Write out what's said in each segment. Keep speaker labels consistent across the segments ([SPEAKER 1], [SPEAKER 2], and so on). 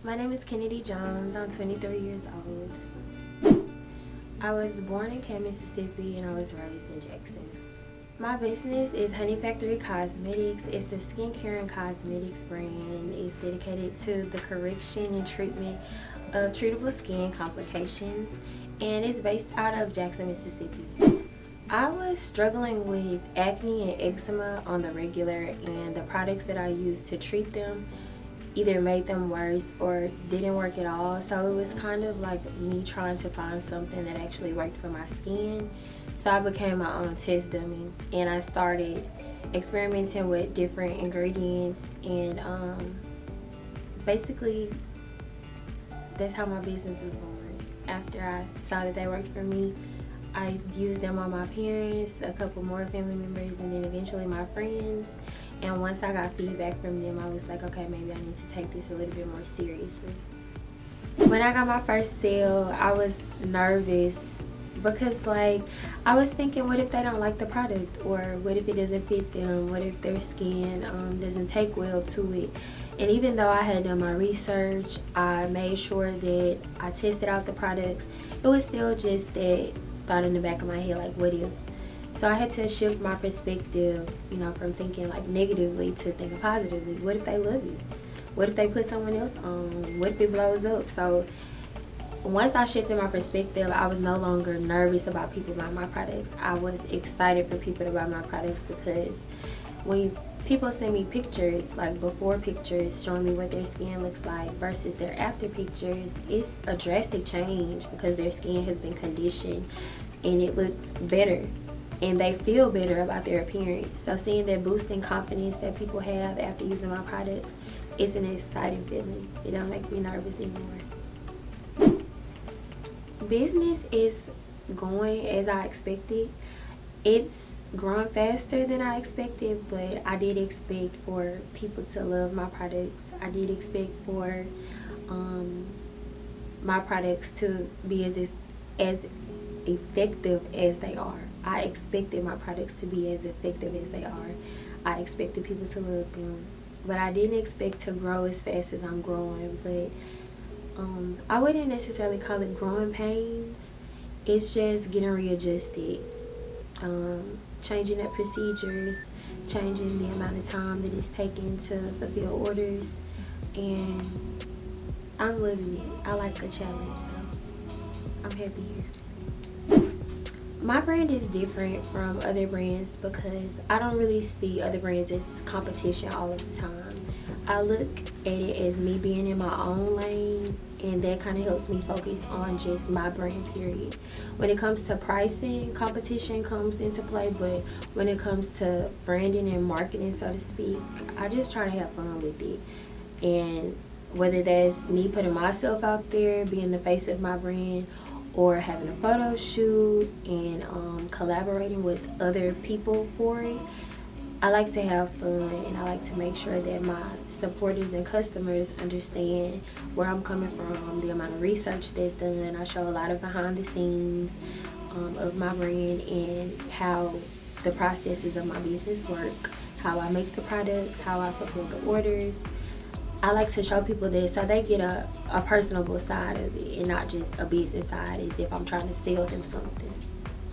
[SPEAKER 1] My name is Kennedy Jones. I'm 23 years old. I was born in Camden, Mississippi, and I was raised in Jackson. My business is Honey Factory Cosmetics. It's a skincare and cosmetics brand. It's dedicated to the correction and treatment of treatable skin complications, and it's based out of Jackson, Mississippi. I was struggling with acne and eczema on the regular, and the products that I used to treat them either made them worse or didn't work at all. So it was kind of like me trying to find something that actually worked for my skin. So I became my own test dummy, and I started experimenting with different ingredients, and basically that's how my business was born. After I saw that they worked for me, I used them on my parents, a couple more family members, and then eventually my friends. And once I got feedback from them, I was like, okay, maybe I need to take this a little bit more seriously. When I got my first sale, I was nervous because, like, I was thinking, what if they don't like the product? Or what if it doesn't fit them? What if their skin doesn't take well to it? And even though I had done my research, I made sure that I tested out the products, it was still just that thought in the back of my head, like, what if? So I had to shift my perspective, from thinking like negatively to thinking positively. What if they love it? What if they put someone else on? What if it blows up? So once I shifted my perspective, I was no longer nervous about people buying my products. I was excited for people to buy my products because when people send me pictures, like before pictures showing me what their skin looks like versus their after pictures, it's a drastic change because their skin has been conditioned and it looks better. And they feel better about their appearance. So seeing that boosting confidence that people have after using my products, it's an exciting feeling. It don't make me nervous anymore. Business is going as I expected. It's growing faster than I expected, but I did expect for people to love my products. I did expect for my products to be as effective as they are. I expected my products to be as effective as they are. I expected people to love them, but I didn't expect to grow as fast as I'm growing. But I wouldn't necessarily call it growing pains. It's just getting readjusted, changing up procedures, changing the amount of time that it's taking to fulfill orders, and I'm loving it. I like the challenge, so I'm happy here. My brand is different from other brands because I don't really see other brands as competition all of the time. I look at it as me being in my own lane, and that kind of helps me focus on just my brand, period. When it comes to pricing, competition comes into play, but when it comes to branding and marketing, so to speak, I just try to have fun with it. And whether that's me putting myself out there, being the face of my brand, or having a photo shoot and collaborating with other people for it, I like to have fun, and I like to make sure that my supporters and customers understand where I'm coming from, the amount of research that's done. I show a lot of behind the scenes of my brand and how the processes of my business work, how I make the products, how I fulfill the orders. I like to show people this so they get a personable side of it and not just a business side as if I'm trying to sell them something.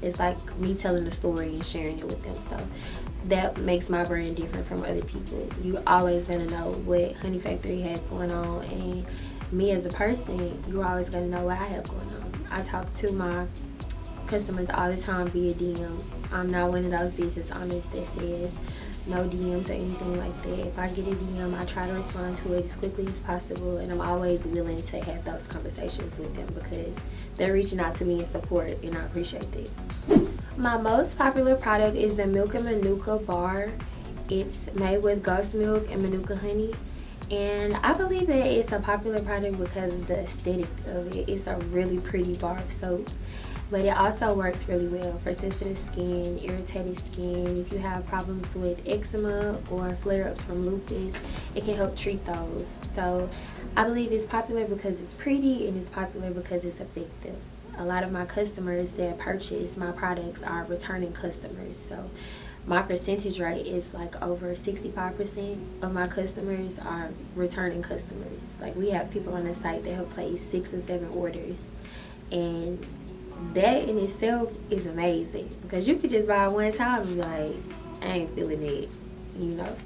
[SPEAKER 1] It's like me telling a story and sharing it with them. So that makes my brand different from other people. You always gonna know what Honey Factory has going on, and me as a person, you're always gonna know what I have going on. I talk to my customers all the time via DM. I'm not one of those business owners that says no DMs or anything like that. If I get a DM, I try to respond to it as quickly as possible, and I'm always willing to have those conversations with them because they're reaching out to me in support, and I appreciate that. My most popular product is the Milk and Manuka bar. It's made with ghost milk and Manuka honey, and I believe that it's a popular product because of the aesthetic of it. It's a really pretty bar of soap. But it also works really well for sensitive skin, irritated skin. If you have problems with eczema or flare-ups from lupus, it can help treat those. So I believe it's popular because it's pretty, and it's popular because it's effective. A lot of my customers that purchase my products are returning customers. So my percentage rate is like over 65% of my customers are returning customers. Like, we have people on the site that have placed 6 or 7 orders, and that in itself is amazing, because you could just buy one time and be like, I ain't feeling it, you know.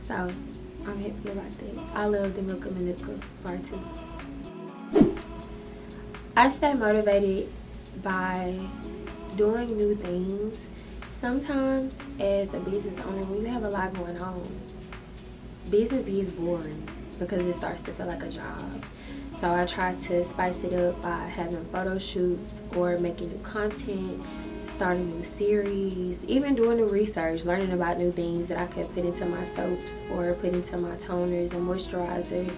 [SPEAKER 1] So I'm happy about that. I love the Milk of Manuka bar too. I stay motivated by doing new things. Sometimes as a business owner, when you have a lot going on, business gets boring because it starts to feel like a job. So I try to spice it up by having photo shoots or making new content, starting new series, even doing new research, learning about new things that I could put into my soaps or put into my toners and moisturizers,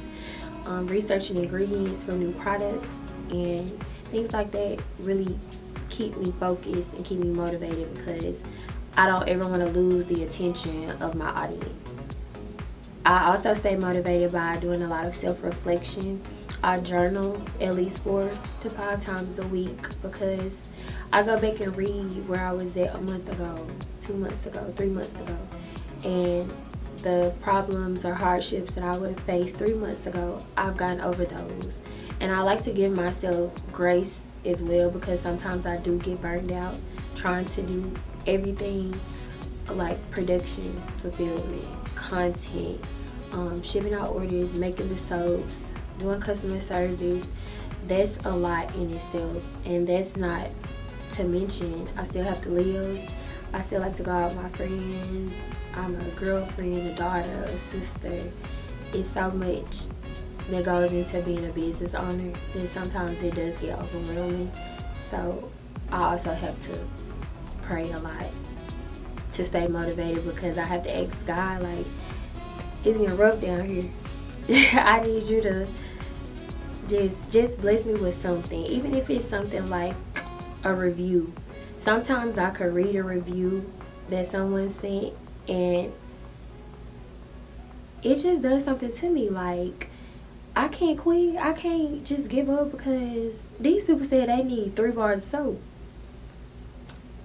[SPEAKER 1] researching ingredients for new products, and things like that really keep me focused and keep me motivated, because I don't ever want to lose the attention of my audience. I also stay motivated by doing a lot of self-reflection. I journal at least 4 to 5 times a week, because I go back and read where I was at a month ago, 2 months ago, 3 months ago, and the problems or hardships that I would have faced 3 months ago, I've gotten over those. And I like to give myself grace as well, because sometimes I do get burned out trying to do everything, like production, fulfillment, content, shipping out orders, making the soaps, doing customer service. That's a lot in itself, and that's not to mention I still have to live. I still like to go out with my friends. I'm a girlfriend, a daughter, a sister. It's so much that goes into being a business owner that sometimes it does get overwhelming. So I also have to pray a lot to stay motivated, because I have to ask God, like, it's getting rough down here. I need you to just bless me with something, even if it's something like a review. Sometimes I could read a review that someone sent, and it just does something to me. Like, I can't quit. I can't just give up because these people said they need 3 bars of soap.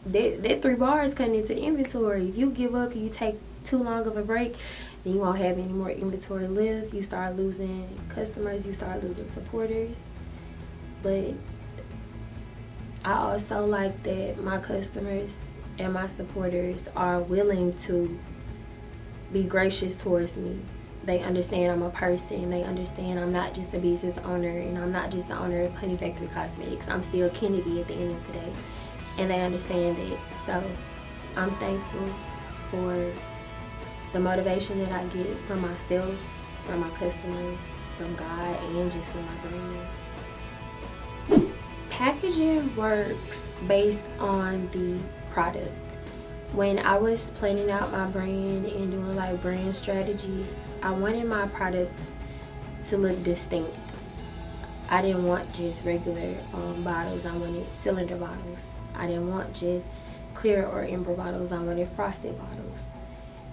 [SPEAKER 1] That 3 bars cutting into inventory. If you give up, you take too long of a break, then you won't have any more inventory left. You start losing customers. You start losing supporters. But I also like that my customers and my supporters are willing to be gracious towards me. They understand I'm a person. They understand I'm not just a business owner, and I'm not just the owner of Honey Factory Cosmetics. I'm still Kennedy at the end of the day, and they understand it. So I'm thankful for the motivation that I get from myself, from my customers, from God, and just from my brand. Packaging works based on the product. When I was planning out my brand and doing like brand strategies, I wanted my products to look distinct. I didn't want just regular bottles. I wanted cylinder bottles. I didn't want just clear or amber bottles. I wanted frosted bottles.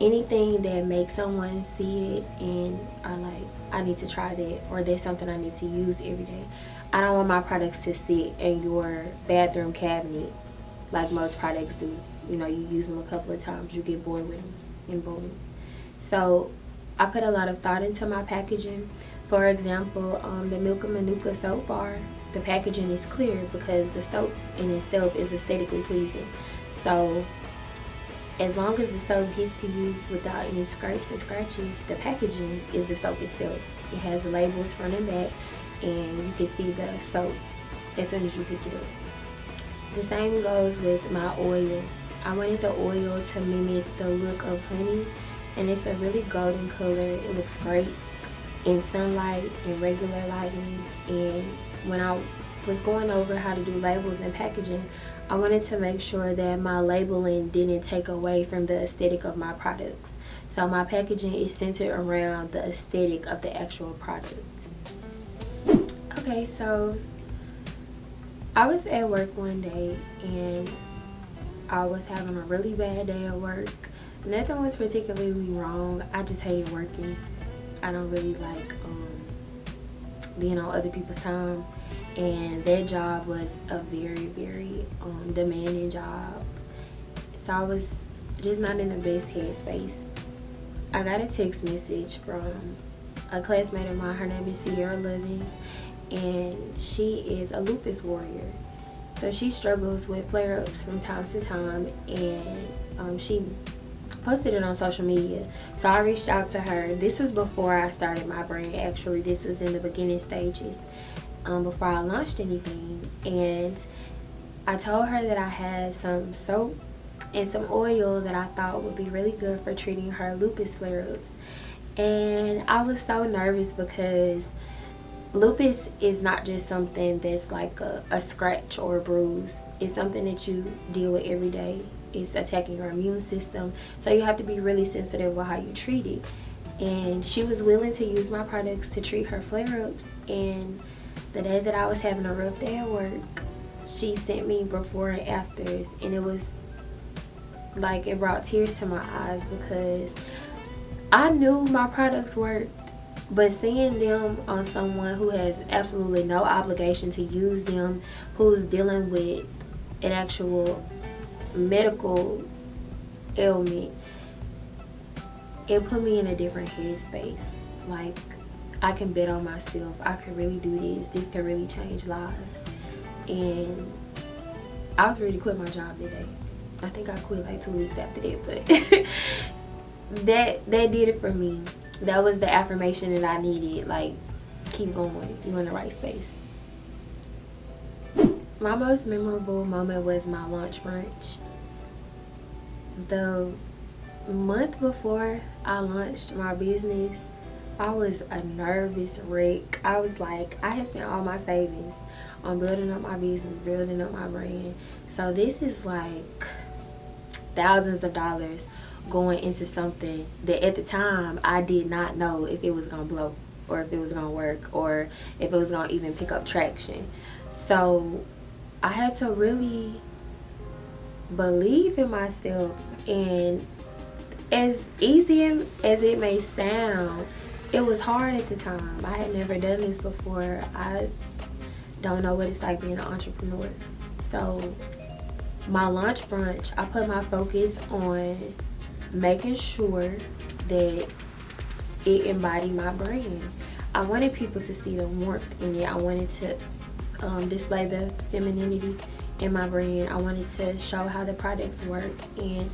[SPEAKER 1] Anything that makes someone see it and are like, I need to try that, or that's something I need to use every day. I don't want my products to sit in your bathroom cabinet like most products do. You know, you use them a couple of times, you get bored with them, and boom. So I put a lot of thought into my packaging. For example, the Milk of Manuka soap bar, the packaging is clear because the soap in itself is aesthetically pleasing. So as long as the soap gets to you without any scrapes and scratches, the packaging is the soap itself. It has the labels front and back, and you can see the soap as soon as you pick it up. The same goes with my oil. I wanted the oil to mimic the look of honey, and it's a really golden color. It looks great in sunlight and regular lighting. And when I was going over how to do labels and packaging, I wanted to make sure that my labeling didn't take away from the aesthetic of my products. So my packaging is centered around the aesthetic of the actual product. Okay, so I was at work one day and I was having a really bad day at work. Nothing was particularly wrong. I just hated working. I don't really like being on other people's time, and that job was a very, very demanding job. So I was just not in the best headspace. I got a text message from a classmate of mine. Her name is Sierra Lovins, and she is a lupus warrior. So she struggles with flare-ups from time to time, and she posted it on social media. So I reached out to her. This was before I started my brand. Actually, this was in the beginning stages, before I launched anything. And I told her that I had some soap and some oil that I thought would be really good for treating her lupus flare-ups. And I was so nervous because lupus is not just something that's like a scratch or a bruise. It's something that you deal with every day. It's attacking your immune system. So you have to be really sensitive with how you treat it. And she was willing to use my products to treat her flare-ups. And the day that I was having a rough day at work, she sent me before and afters. And it was like, it brought tears to my eyes because I knew my products worked. But seeing them on someone who has absolutely no obligation to use them, who's dealing with an actual medical ailment, it put me in a different headspace. Like, I can bet on myself. I can really do this. This can really change lives. And I was ready to quit my job that day. I think I quit like 2 weeks after that, but that did it for me. That was the affirmation that I needed. Like, keep going. You're in the right space. My most memorable moment was my launch brunch. The month before I launched my business, I was a nervous wreck. I was like, I had spent all my savings on building up my business, building up my brand. So this is like thousands of dollars going into something that at the time I did not know if it was gonna blow or if it was gonna work or if it was gonna even pick up traction. So I had to really believe in myself, and as easy as it may sound, it was hard at the time. I had never done this before. I don't know what it's like being an entrepreneur. So my launch brunch, I put my focus on making sure that it embodied my brand. I wanted people to see the warmth in it. I wanted to display the femininity in my brand. I wanted to show how the products work. And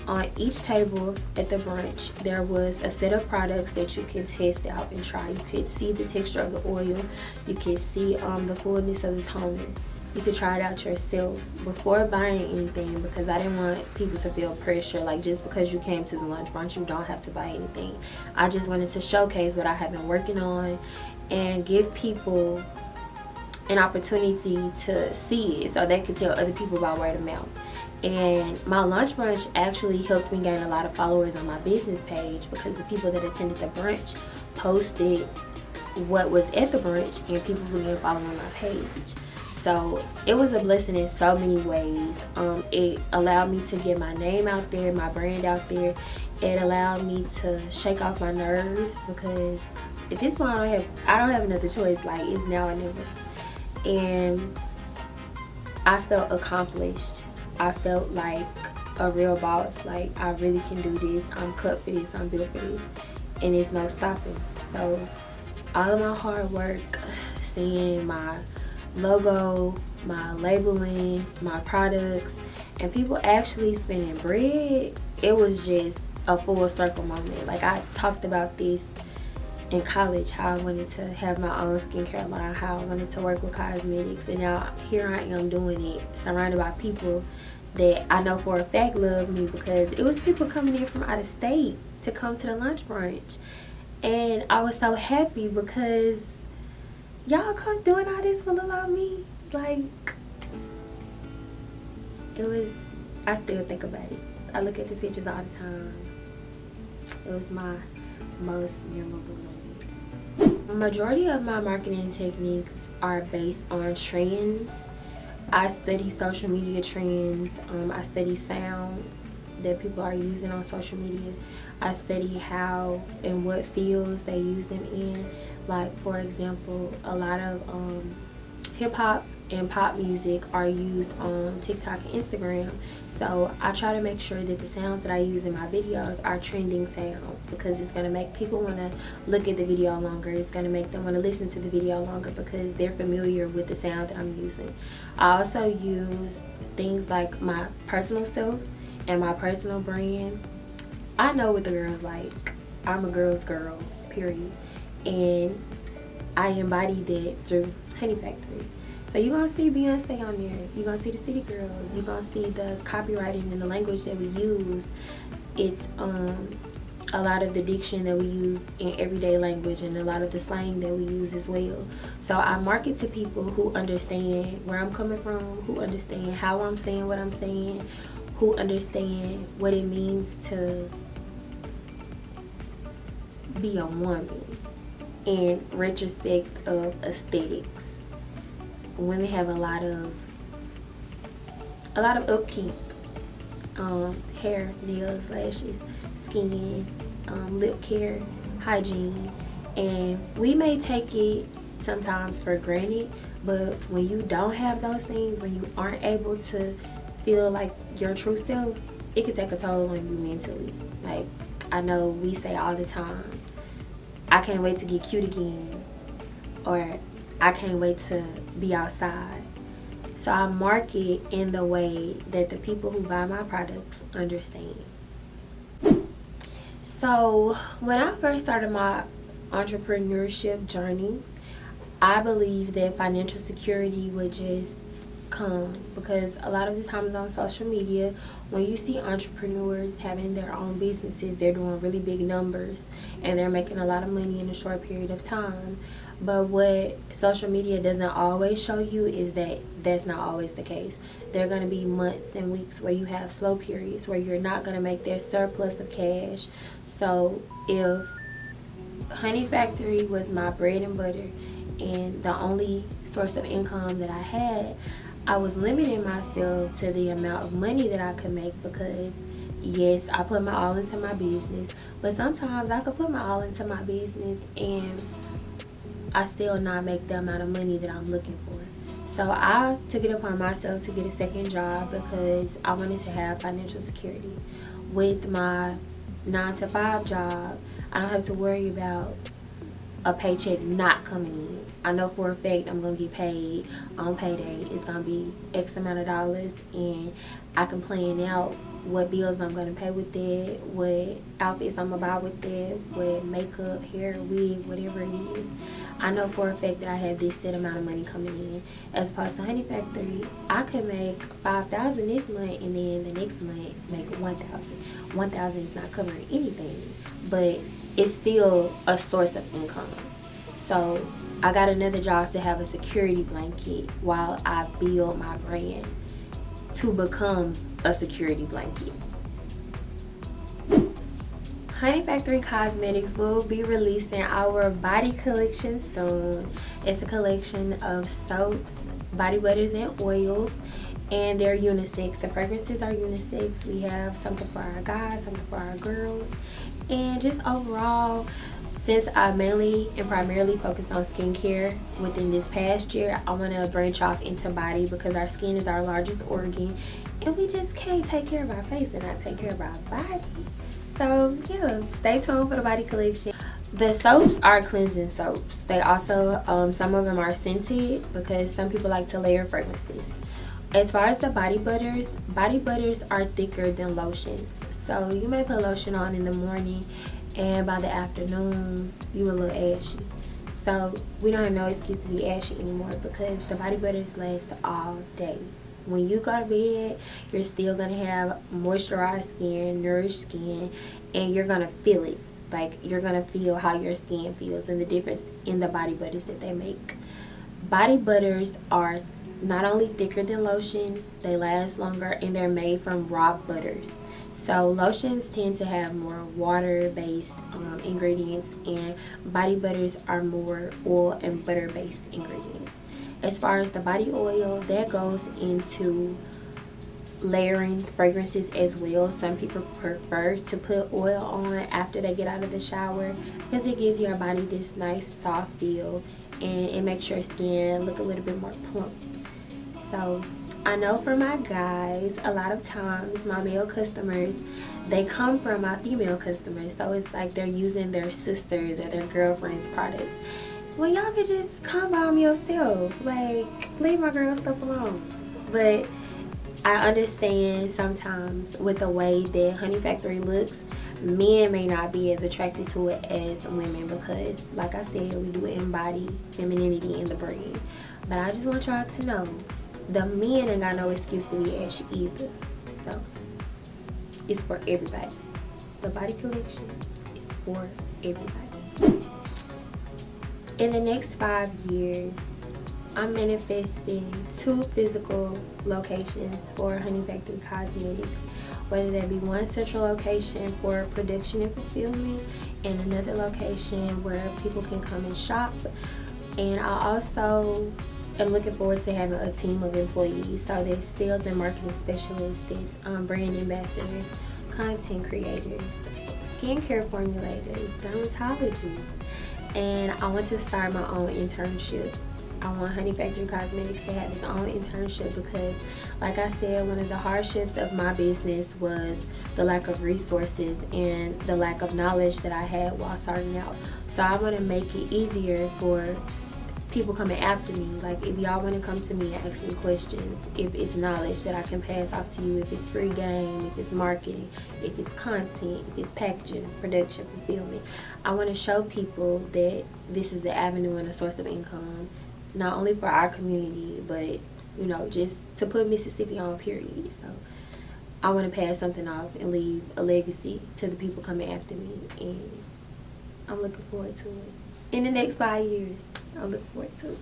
[SPEAKER 1] on each table at the brunch, there was a set of products that you can test out and try. You could see the texture of the oil. You could see the fullness of the toner. You could try it out yourself before buying anything, because I didn't want people to feel pressure. Like, just because you came to the lunch brunch, you don't have to buy anything. I just wanted to showcase what I have been working on and give people an opportunity to see it so they could tell other people about word of mouth. And my lunch brunch actually helped me gain a lot of followers on my business page, because the people that attended the brunch posted what was at the brunch and people began following my page. So it was a blessing in so many ways. It allowed me to get my name out there, my brand out there. It allowed me to shake off my nerves, because at this point I don't have another choice. Like, it's now or never. And I felt accomplished. I felt like a real boss. Like, I really can do this. I'm cut for this. I'm built for this. And there's no stopping. So all of my hard work, seeing my logo, my labeling, my products, and people actually spending bread, it was just a full circle moment. Like, I talked about this in college, how I wanted to have my own skincare line, how I wanted to work with cosmetics, and now here I am doing it, surrounded by people that I know for a fact love me, because it was people coming in from out of state to come to the lunch brunch. And I was so happy because y'all come doing all this for little old me. Like, it was, I still think about it. I look at the pictures all the time. It was my most memorable moment. The majority of my marketing techniques are based on trends. I study social media trends. I study sounds that people are using on social media. I study how and what fields they use them in. Like, for example, a lot of hip-hop and pop music are used on TikTok and Instagram. So I try to make sure that the sounds that I use in my videos are trending sounds, because it's going to make people want to look at the video longer. It's going to make them want to listen to the video longer because they're familiar with the sound that I'm using. I also use things like my personal self and my personal brand. I know what the girls like. I'm a girl's girl, period. And I embody that through Honey Factory. So you're going to see Beyonce on there. You're going to see the City Girls. You're going to see the copywriting and the language that we use. It's a lot of the diction that we use in everyday language, and a lot of the slang that we use as well. So I market to people who understand where I'm coming from, who understand how I'm saying what I'm saying, who understand what it means to be a woman in retrospect of aesthetics. Women have a lot of upkeep, hair, nails, lashes, skin, lip care, hygiene, and we may take it sometimes for granted, but when you don't have those things, when you aren't able to feel like your true self, it can take a toll on you mentally. Like, I know we say all the time, I can't wait to get cute again, or I can't wait to be outside. So I market in the way that the people who buy my products understand. So when I first started my entrepreneurship journey, I believed that financial security would just come, because a lot of the times on social media, when you see entrepreneurs having their own businesses, they're doing really big numbers and they're making a lot of money in a short period of time. But what social media doesn't always show you is that that's not always the case. There are going to be months and weeks where you have slow periods, where you're not going to make that surplus of cash. So if Honey Factory was my bread and butter and the only source of income that I had, I was limiting myself to the amount of money that I could make, because yes, I put my all into my business, but sometimes I could put my all into my business and I still not make the amount of money that I'm looking for. So I took it upon myself to get a second job because I wanted to have financial security. With my 9-to-5 job, I don't have to worry about a paycheck not coming in. I know for a fact I'm going to get paid on payday. It's going to be X amount of dollars, and I can plan out what bills I'm going to pay with that, what outfits I'm going to buy with that, what makeup, hair, wig, whatever it is. I know for a fact that I have this set amount of money coming in. As opposed to Honey Factory, I could make $5,000 this month, and then the next month make $1,000. $1,000 is not covering anything, but it's still a source of income. So I got another job to have a security blanket while I build my brand to become a security blanket. Honey Factory Cosmetics will be releasing our body collection soon. It's a collection of soaps, body butters, and oils, and they're unisex. The fragrances are unisex. We have something for our guys, something for our girls, and just overall, since I mainly and primarily focused on skincare within this past year, I want to branch off into body, because our skin is our largest organ, and we just can't take care of our face and not take care of our body. So yeah, stay tuned for the body collection. The soaps are cleansing soaps. They also, some of them are scented, because some people like to layer fragrances. As far as the body butters are thicker than lotions. So you may put lotion on in the morning, and by the afternoon you a little ashy. So we don't have no excuse to be ashy anymore, because the body butters last all day. When you go to bed, you're still going to have moisturized skin, nourished skin, and you're going to feel it. Like, you're going to feel how your skin feels and the difference in the body butters that they make. Body butters are not only thicker than lotion, they last longer, and they're made from raw butters. So lotions tend to have more water-based ingredients, and body butters are more oil and butter-based ingredients. As far as the body oil, that goes into layering fragrances as well. Some people prefer to put oil on after they get out of the shower, because it gives your body this nice soft feel, and it makes your skin look a little bit more plump. So I know for my guys, a lot of times my male customers, they come from my female customers. So it's like they're using their sisters or their girlfriend's products. Well, y'all could just come by them yourself. Like, leave my girl stuff alone. But I understand sometimes with the way that Honey Factory looks, men may not be as attracted to it as women because, like I said, we do embody femininity in the brand. But I just want y'all to know, the men ain't got no excuse to be ashy either. So, it's for everybody. The body collection is for everybody. In the next 5 years, I'm manifesting 2 physical locations for Honey Factory Cosmetics, whether that be one central location for production and fulfillment and another location where people can come and shop. And I also am looking forward to having a team of employees. So there's sales and marketing specialists, there's brand ambassadors, content creators, skincare formulators, dermatologists. And I want to start my own internship. I want Honey Factory Cosmetics to have its own internship because, like I said, one of the hardships of my business was the lack of resources and the lack of knowledge that I had while starting out. So I want to make it easier for people coming after me. Like, if y'all want to come to me and ask me questions, if it's knowledge that I can pass off to you, if it's free game, if it's marketing, if it's content, if it's packaging, production, fulfillment, I want to show people that this is the avenue and a source of income, not only for our community, but, you know, just to put Mississippi on, period. So I want to pass something off and leave a legacy to the people coming after me, and I'm looking forward to it. In the next 5 years, I'm looking forward to it.